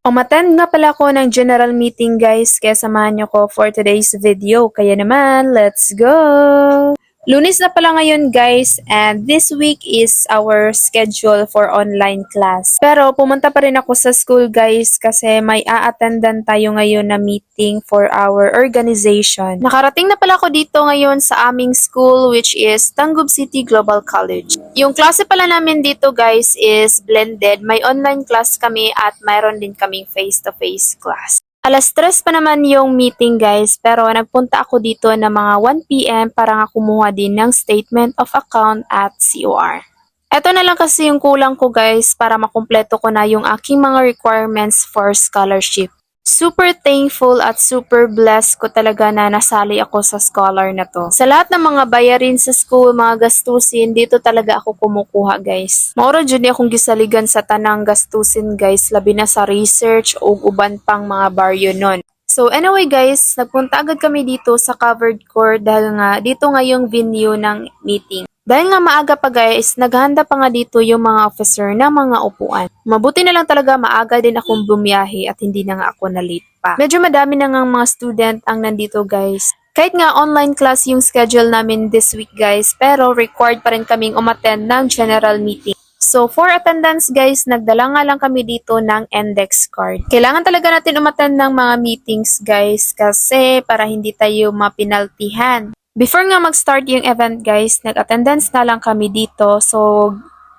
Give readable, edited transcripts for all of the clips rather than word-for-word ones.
Umattend nga pala ako ng general meeting guys, kaya samahan niyo ko for today's video. Kaya naman, let's go! Lunes na pala ngayon guys, and this week is our schedule for online class. Pero pumunta pa rin ako sa school guys kasi may a-attendan tayo ngayon na meeting for our organization. Nakarating na pala ako dito ngayon sa aming school, which is Tangub City Global College. Yung klase pala namin dito guys is blended. May online class kami at mayroon din kaming face-to-face class. Alas 3 pa naman yung meeting guys, pero nagpunta ako dito na mga 1 PM para nga kumuha din ng statement of account at COR. Ito na lang kasi yung kulang ko guys para makumpleto ko na yung aking mga requirements for scholarship. Super thankful at super blessed ko talaga na nasali ako sa scholar na to. Sa lahat ng mga bayarin sa school, mga gastusin, dito talaga ako kumukuha guys. Maura dyan akong gisaligan sa tanang gastusin guys, labi na sa research o uban pang mga baryo nun. So anyway guys, nagpunta agad kami dito sa covered court dahil nga dito nga yung venue ng meeting. Dahil nga maaga pa guys, naghahanda pa nga dito yung mga officer ng mga upuan. Mabuti na lang talaga maaga din akong bumiyahe at hindi na nga ako na late pa. Medyo madami na nga mga student ang nandito guys. Kahit nga online class yung schedule namin this week guys, pero required pa rin kaming umattend ng general meeting. So for attendance guys, nagdala nga lang kami dito ng index card. Kailangan talaga natin umattend ng mga meetings guys kasi para hindi tayo mapinaltihan. Before nga mag-start yung event guys, nag-attendance na lang kami dito. So,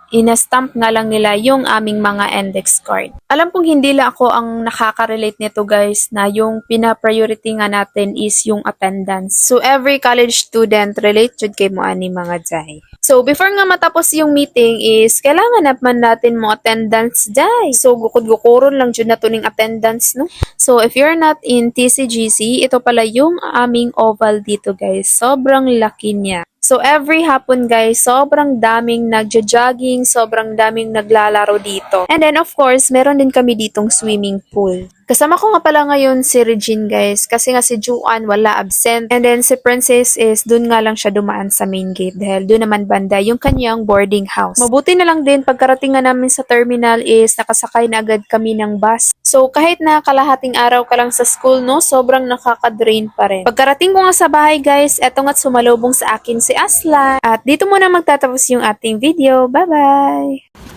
ina-stamp nga lang nila yung aming mga index card. Alam kong hindi lang ako ang nakaka-relate nito guys na yung pina-priority nga natin is yung attendance. So, every college student relate jud kay mo ani mga jay. So, before nga matapos yung meeting is, kailangan naman natin mo attendance day. So, gukod-gukuron lang dyan na tuning attendance, no? So, if you're not in TCGC, ito pala yung aming oval dito, guys. Sobrang laki niya. So, every hapon, guys, sobrang daming nagja-jogging, sobrang daming naglalaro dito. And then, of course, meron din kami ditong swimming pool. Kasama ko nga pala ngayon si Regine guys, kasi nga si Juan wala absent. And then si Princess is dun nga lang siya dumaan sa main gate dahil dun naman banda yung kanyang boarding house. Mabuti na lang din pagkarating nga namin sa terminal is nakasakay na agad kami ng bus. So kahit na kalahating araw ka lang sa school no, sobrang nakaka-drain pa rin. Pagkarating ko nga sa bahay guys, eto nga't sumalubong sa akin si Aslan. At dito muna magtatapos yung ating video. Bye bye!